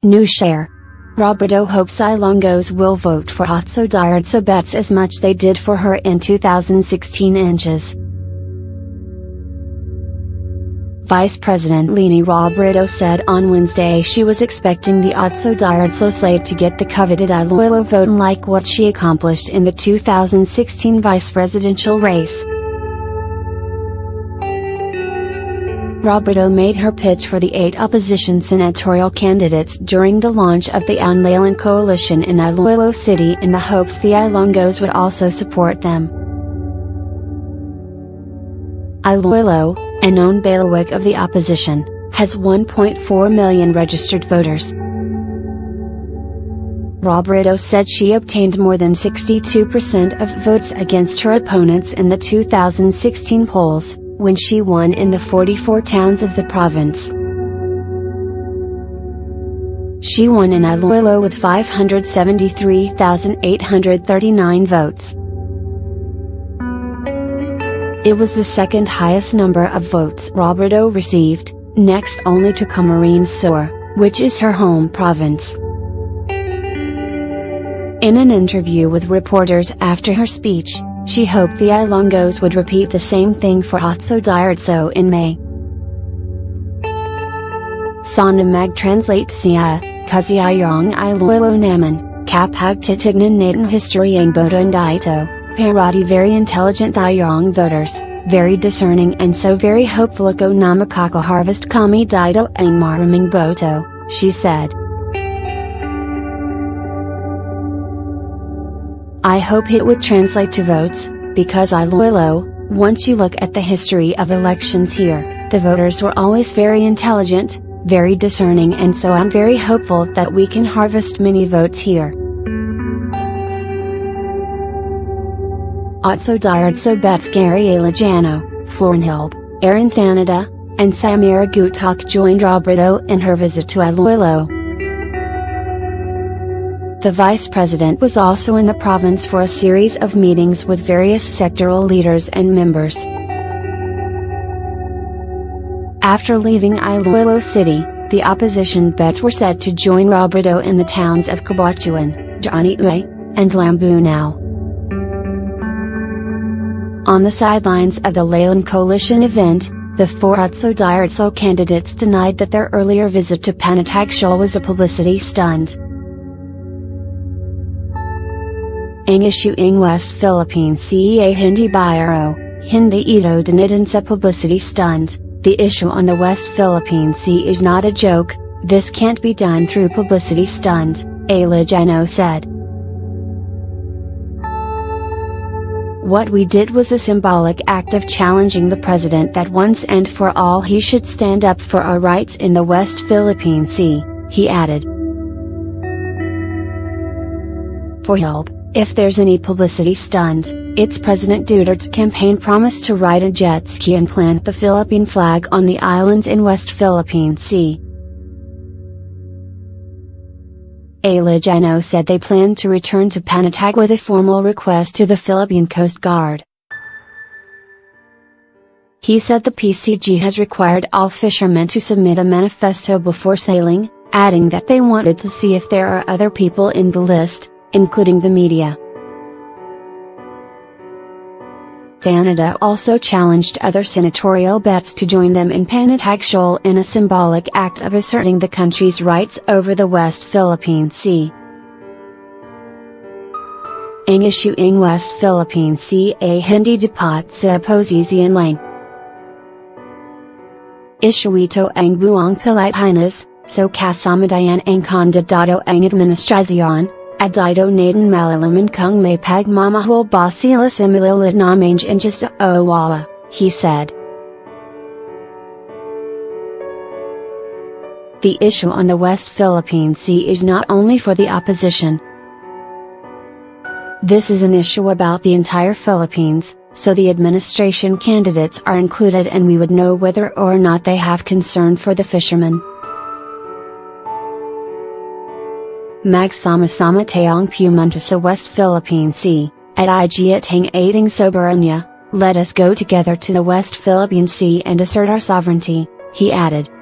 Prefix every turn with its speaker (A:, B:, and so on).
A: New share. Robredo hopes Ilonggos will vote for Otso Diretso bets as much they did for her in 2016 inches. Vice President Leni Robredo said on Wednesday she was expecting the Otso Diretso slate to get the coveted Iloilo vote like what she accomplished in the 2016 vice presidential race. Robredo made her pitch for the 8 opposition senatorial candidates during the launch of the Unlalan coalition in Iloilo City in the hopes the Ilonggos would also support them. Iloilo, a known bailiwick of the opposition, has 1.4 million registered voters. Robredo said she obtained more than 62% of votes against her opponents in the 2016 polls, when she won in the 44 towns of the province. She won in Iloilo with 573,839 votes. It was the second highest number of votes Robredo received, next only to Camarines Sur, which is her home province. In an interview with reporters after her speech, she hoped the Ilonggos would repeat the same thing for Otso Diretso in May. Sana mag-translate siya, kasi ayong Iloilo naman, kapag titignan natin history ang botohan dito. Parati very intelligent ayong voters, very discerning and so very hopeful ako na makakaharvest kami dito ang maraming boto, she said. I hope it would translate to votes, because Iloilo, once you look at the history of elections here, the voters were always very intelligent, very discerning and so I'm very hopeful that we can harvest many votes here. Otso Diretso bets Gary Alejano, Florenhilb, Aaron Tanada, and Samira Gutok joined Robredo in her visit to Iloilo. The vice president was also in the province for a series of meetings with various sectoral leaders and members. After leaving Iloilo City, the opposition bets were set to join Robredo in the towns of Cabatuan, Janiuay, and Lambunao. On the sidelines of the Lalan Coalition event, the 4 Otso Diretso candidates denied that their earlier visit to Panatagshol was a publicity stunt. Ang issue ng West Philippine Sea Hindi Biro, Hindi ito dinitin sa publicity stunt. The issue on the West Philippine Sea is not a joke, this can't be done through publicity stunt, Alejano said. What we did was a symbolic act of challenging the president that once and for all he should stand up for our rights in the West Philippine Sea, he added. For help, if there's any publicity stunt, it's President Duterte's campaign promise to ride a jet ski and plant the Philippine flag on the islands in West Philippine Sea. Alejano said they plan to return to Panatag with a formal request to the Philippine Coast Guard. He said the PCG has required all fishermen to submit a manifesto before sailing, adding that they wanted to see if there are other people in the list, including the media. Tanada also challenged other senatorial bets to join them in Panatagshol in a symbolic act of asserting the country's rights over the West Philippine Sea. Ang issue ng West Philippine Sea ay hindi dapat sa posisyon lang. Issue ito ang buong Pilipinas, so kasama ang kandidato ang administrasyon. Adito natin malalaman kung may pagmamahal ba sila sa malilit na mga inches o wala, he said. The issue on the West Philippine Sea is not only for the opposition. This is an issue about the entire Philippines, so the administration candidates are included and we would know whether or not they have concern for the fishermen. Magsama-sama tayong pumunta sa West Philippine Sea, at igiat ang ating soberanya, let us go together to the West Philippine Sea and assert our sovereignty, he added.